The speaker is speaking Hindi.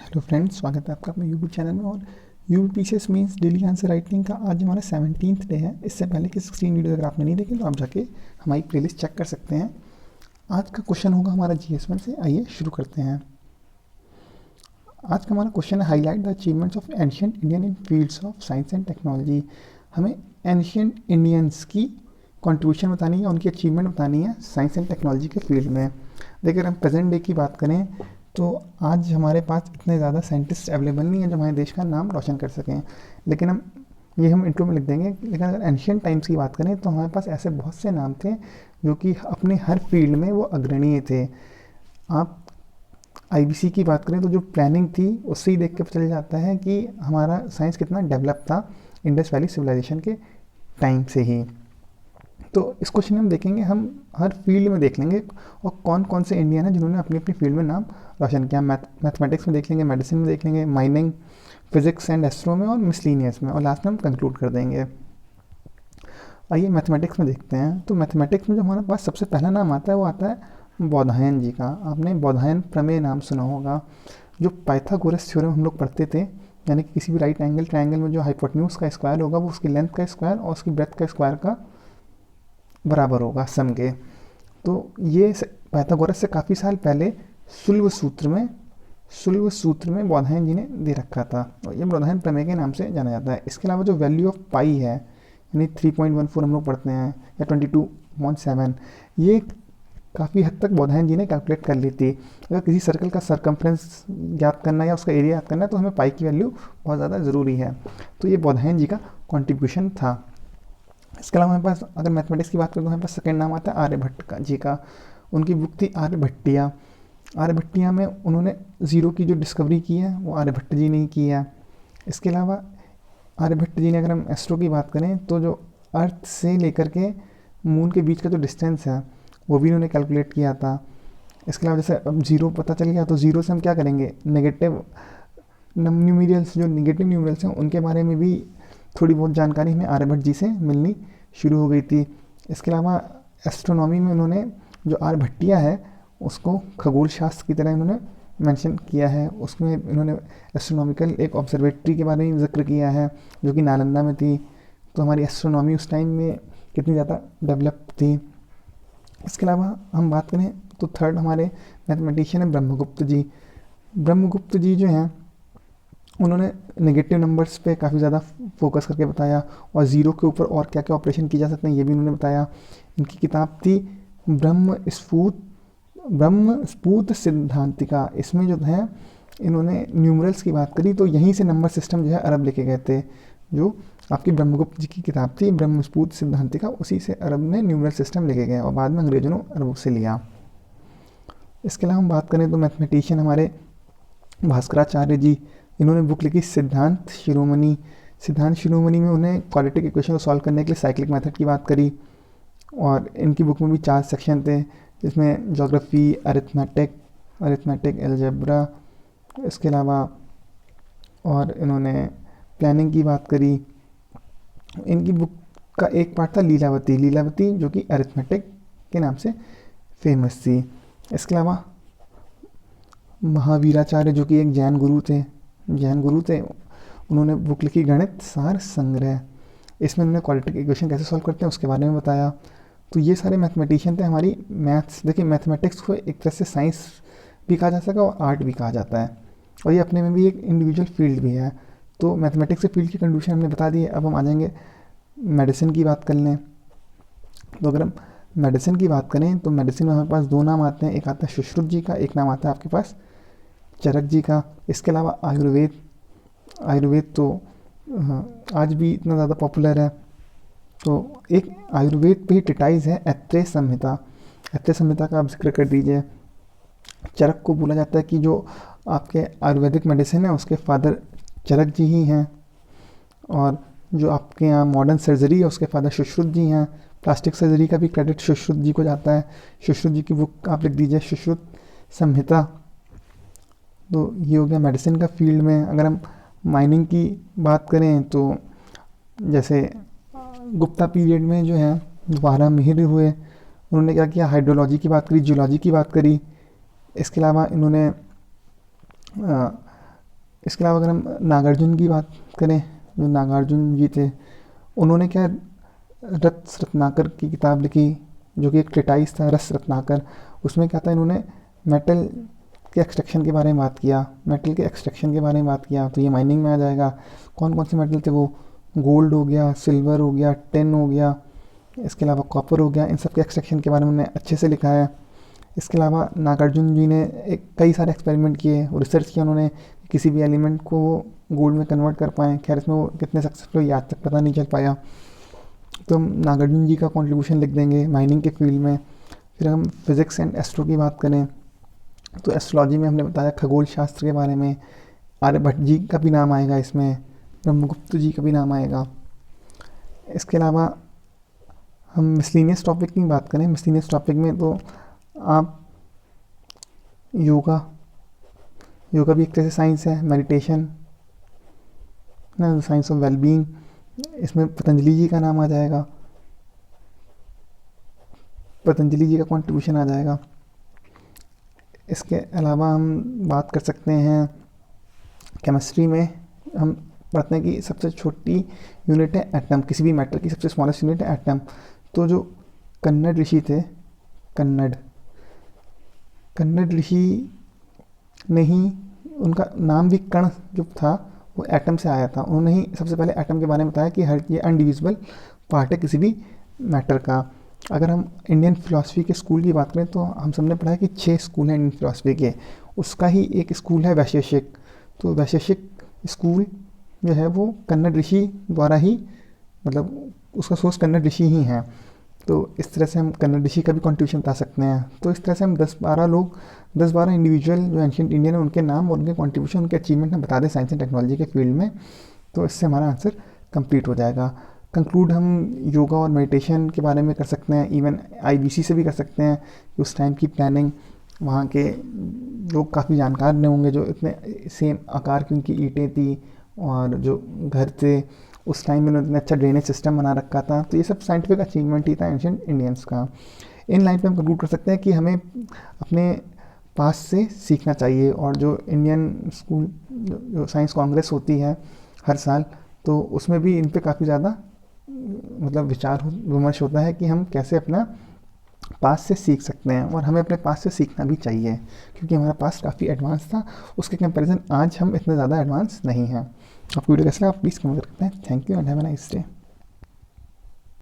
हेलो फ्रेंड्स, स्वागत है आपका अपने यूट्यूब चैनल में। और यूपीसीएस मींस डेली आंसर राइटिंग का आज हमारा 17th डे है। इससे पहले की 16 वीडियो अगर आपने नहीं देखे तो आप जाके हमारी प्लेलिस्ट चेक कर सकते हैं। आज का क्वेश्चन होगा हमारा जीएस1 से। आइए शुरू करते हैं। आज का हमारा क्वेश्चन है highlight the achievements of ancient Indian in fields of science and technology. हमें एंशियंट इंडियंस की कंट्रीब्यूशन बतानी है, उनकी अचीवमेंट बतानी है साइंस एंड टेक्नोलॉजी के फील्ड में। देखिए, अगर हम प्रेजेंट डे की बात करें तो आज हमारे पास इतने ज़्यादा साइंटिस्ट अवेलेबल नहीं है जो हमारे देश का नाम रोशन कर सकें, लेकिन हम इंट्रो में लिख देंगे। लेकिन अगर एंशियंट टाइम्स की बात करें तो हमारे पास ऐसे बहुत से नाम थे जो कि अपने हर फील्ड में वो अग्रणीय थे। आप आईबीसी की बात करें तो जो प्लानिंग थी उससे ही देख के पता चल जाता है कि हमारा साइंस कितना डेवलप था इंडस वैली सिविलाइजेशन के टाइम से ही। तो इस क्वेश्चन में हम देखेंगे, हम हर फील्ड में देख लेंगे और कौन कौन से इंडियन हैं जिन्होंने अपनी अपनी फील्ड में नाम रोशन किया। मैथमेटिक्स में देख लेंगे, मेडिसिन में देख लेंगे, माइनिंग, फिजिक्स एंड एस्ट्रो में और मिसलीनियस में, और लास्ट में हम कंक्लूड कर देंगे। आइए मैथमेटिक्स में देखते हैं। तो मैथमेटिक्स में जो हमारे पास सबसे पहला नाम आता है वो आता है बोधायन जी का। आपने बोधायन प्रमेय नाम सुना होगा। जो पाइथागोरस थ्योरम हम लोग पढ़ते थे, यानी कि किसी भी राइट एंगल ट्रायंगल में जो हाइपोटेन्यूज का स्क्वायर होगा वो उसकी लेंथ का स्क्वायर और उसकी ब्रेथ का स्क्वायर का बराबर होगा सम के। तो ये पाइथागोरस से काफ़ी साल पहले सुल्व सूत्र में बोधायन जी ने दे रखा था और ये बोधायन प्रमेय के नाम से जाना जाता है। इसके अलावा जो वैल्यू ऑफ पाई है, यानी 3.14 हम लोग पढ़ते हैं, या 22.7, ये काफ़ी हद तक बोधायन जी ने कैलकुलेट कर ली थी। अगर किसी सर्कल का सरकमफ्रेंस ज्ञात करना या उसका एरिया याद करना है तो हमें पाई की वैल्यू बहुत ज़्यादा ज़रूरी है। तो ये बोधायन जी का कॉन्ट्रीब्यूशन था। इसके अलावा हमारे पास अगर मैथमेटिक्स की बात करें तो हमारे पास सेकेंड नाम आता है आर्यभट्ट जी का। उनकी बुक थी आर्यभट्टिया। आर्यभट्टिया में उन्होंने ज़ीरो की जो डिस्कवरी की है वो आर्यभट्ट जी ने ही की है। इसके अलावा आर्यभट्ट जी ने, अगर हम एस्ट्रो की बात करें तो जो अर्थ से लेकर के मून के बीच का जो डिस्टेंस है वो भी उन्होंने कैलकुलेट किया था। इसके अलावा जैसे अब ज़ीरो पता चल गया तो ज़ीरो से हम क्या करेंगे, नेगेटिव न्यूमेरियल्स, जो नेगेटिव न्यूमेरियल्स हैं उनके बारे में भी थोड़ी बहुत जानकारी हमें आर्यभट्ट जी से मिलनी शुरू हो गई थी। इसके अलावा एस्ट्रोनॉमी में उन्होंने जो आर्यभट्टिया है उसको खगोल शास्त्र की तरह इन्होंने मेंशन किया है। उसमें इन्होंने एस्ट्रोनॉमिकल एक ऑब्जर्वेटरी के बारे में जिक्र किया है जो कि नालंदा में थी। तो हमारी एस्ट्रोनॉमी उस टाइम में कितनी ज़्यादा डेवलप थी। इसके अलावा हम बात करें तो थर्ड हमारे मैथमेटिशियन है ब्रह्मगुप्त जी। ब्रह्मगुप्त जी जो हैं उन्होंने नेगेटिव नंबर्स पे काफ़ी ज़्यादा फोकस करके बताया और ज़ीरो के ऊपर और क्या क्या ऑपरेशन किए जा सकते हैं ये भी उन्होंने बताया। इनकी किताब थी ब्रह्म स्फूत सिद्धांतिका। इसमें जो है इन्होंने न्यूमरल्स की बात करी, तो यहीं से नंबर सिस्टम जो है अरब लेके गए थे। जो आपकी ब्रह्मगुप्त जी की किताब थी ब्रह्म स्फूत सिद्धांतिका, उसी से अरब ने न्यूमरल सिस्टम लेके गए और बाद में अंग्रेजों ने अरब से लिया। इसके अलावा हम बात करें तो मैथमेटिशियन हमारे भास्कराचार्य जी, इन्होंने बुक लिखी सिद्धांत शिरोमणि। सिद्धांत शिरोमणि में उन्हें क्वाड्रेटिक इक्वेशन को सॉल्व करने के लिए साइक्लिक मेथड की बात करी। और इनकी बुक में भी 4 सेक्शन थे जिसमें ज्योग्राफी, अरिथमेटिक, अलजेब्रा, इसके अलावा और इन्होंने प्लानिंग की बात करी। इनकी बुक का एक पार्ट था लीलावती जो कि अरिथमेटिक के नाम से फेमस थी। इसके अलावा महावीराचार्य जो कि एक जैन गुरु थे, उन्होंने बुक लिखी गणित सार संग्रह। इसमें उन्होंने क्वाड्रेटिक इक्वेशन कैसे सॉल्व करते हैं उसके बारे में बताया। तो ये सारे मैथमेटिशियन थे हमारी मैथ्स। देखिए, मैथमेटिक्स को एक तरह से साइंस भी कहा जा सकता है और आर्ट भी कहा जाता है, और ये अपने में भी एक इंडिविजुअल फील्ड भी है। तो मैथमेटिक्स से फील्ड की कंट्रीब्यूशन हमने बता दी है। अब हम आ जाएंगे मेडिसिन की बात कर लें। तो अगर हम मेडिसिन की बात करें तो मेडिसिन में हमारे पास 2 नाम आते हैं, एक आता है सुश्रुत जी का, एक नाम आता है आपके पास चरक जी का। इसके अलावा आयुर्वेद तो आज भी इतना ज़्यादा पॉपुलर है। तो एक आयुर्वेद पे ही ट्रिटाइज है ऐत्रेय संहिता का आप जिक्र कर दीजिए। चरक को बोला जाता है कि जो आपके आयुर्वेदिक मेडिसिन है उसके फादर चरक जी ही हैं, और जो आपके यहाँ मॉडर्न सर्जरी है उसके फादर सुश्रुत जी हैं। प्लास्टिक सर्जरी का भी क्रेडिट सुश्रुत जी को जाता है। सुश्रुत जी की बुक आप लिख दीजिए सुश्रुत संहिता। तो ये हो गया मेडिसिन का फील्ड में। अगर हम माइनिंग की बात करें तो जैसे गुप्ता पीरियड में जो है वारामिहिर हुए, उन्होंने क्या किया, हाइड्रोलॉजी की बात करी, जियोलॉजी की बात करी। इसके अलावा इन्होंने इसके अलावा अगर हम नागार्जुन की बात करें, जो नागार्जुन जी थे, उन्होंने क्या रस रत्नाकर की किताब लिखी, जो कि एक ट्रेटाइस था, रस रत्नाकर। उसमें क्या था, इन्होंने मेटल के एक्सट्रैक्शन के बारे में बात किया, मेटल के एक्सट्रैक्शन के बारे में बात किया। तो ये माइनिंग में आ जाएगा। कौन कौन से मेटल थे वो, गोल्ड हो गया, सिल्वर हो गया, टिन हो गया, इसके अलावा कॉपर हो गया। इन सब के एक्सट्रैक्शन के बारे में उन्होंने अच्छे से लिखा है। इसके अलावा नागार्जुन जी ने कई सारे एक्सपेरिमेंट किए और रिसर्च किया उन्होंने, किसी भी एलिमेंट को गोल्ड में कन्वर्ट कर पाएँ। खैर इसमें वो कितने सक्सेसफुल आज तक पता नहीं चल पाया। तो हम नागार्जुन जी का कॉन्ट्रीब्यूशन लिख देंगे माइनिंग के फील्ड में। फिर हम फिज़िक्स एंड एस्ट्रो की बात करें तो एस्ट्रोलॉजी में हमने बताया खगोल शास्त्र के बारे में, आर्यभट्ट जी का भी नाम आएगा इसमें, ब्रह्मगुप्त जी का भी नाम आएगा। इसके अलावा हम मिसलिनियस टॉपिक की बात करें, मिसलिनियस टॉपिक में तो आप योगा भी एक तरह से साइंस है, मेडिटेशन ना, साइंस ऑफ वेलबींग, इसमें पतंजलि जी का नाम आ जाएगा, पतंजलि जी का कंट्रीब्यूशन आ जाएगा। इसके अलावा हम बात कर सकते हैं केमिस्ट्री में, हम पढ़ते हैं कि सबसे छोटी यूनिट है एटम, किसी भी मैटर की सबसे स्मॉलेस्ट यूनिट है एटम। तो जो कन्नड़ ऋषि थे, कन्नड़ ऋषि ने ही, उनका नाम भी कण जो था वो एटम से आया था। उन्होंने ही सबसे पहले एटम के बारे में बताया कि हर ये अनडिविजिबल पार्ट है किसी भी मैटर का। अगर हम इंडियन फ़िलासफ़ी के स्कूल की बात करें तो हम सबने पढ़ा है कि 6 स्कूल हैं इंडियन फ़िलासफ़ी के, उसका ही एक स्कूल है वैशेषिक। तो वैशेषिक स्कूल जो है वो कन्नड़ ऋषि द्वारा ही, मतलब उसका सोर्स कन्नड़ ऋषि ही हैं। तो इस तरह से हम कन्नड़ ऋषि का भी कंट्रीब्यूशन बता सकते हैं। तो इस तरह से हम 10-12 इंडिविजुअल जो एंशिएंट इंडियन है उनके नाम और उनके कंट्रीब्यूशन, उनके अचीवमेंट हम बता दें साइंस एंड टेक्नोलॉजी के फील्ड में, तो इससे हमारा आंसर कंप्लीट हो जाएगा। कंक्लूड हम योगा और मेडिटेशन के बारे में कर सकते हैं, इवन आईबीसी से भी कर सकते हैं। उस टाइम की प्लानिंग, वहाँ के लोग काफ़ी जानकार नहीं होंगे जो इतने सेम आकार की उनकी ईंटें थी और जो घर थे उस टाइम में उन्होंने अच्छा ड्रेनेज सिस्टम बना रखा था। तो ये सब साइंटिफिक अचीवमेंट ही था एंशिएंट इंडियंस का। इन लाइन पे हम कंक्लूड कर सकते हैं कि हमें अपने पास से सीखना चाहिए। और जो इंडियन स्कूल जो साइंस कांग्रेस होती है हर साल, तो उसमें भी इन पे काफ़ी ज़्यादा मतलब विचार विमर्श होता है कि हम कैसे अपना पास से सीख सकते हैं, और हमें अपने पास से सीखना भी चाहिए क्योंकि हमारा पास काफ़ी एडवांस था, उसके कंपैरिजन आज हम इतने ज़्यादा एडवांस नहीं हैं। आपको वीडियो कैसा लगा प्लीज़ कमेंट कर सकते हैं। Thank you and have a nice day.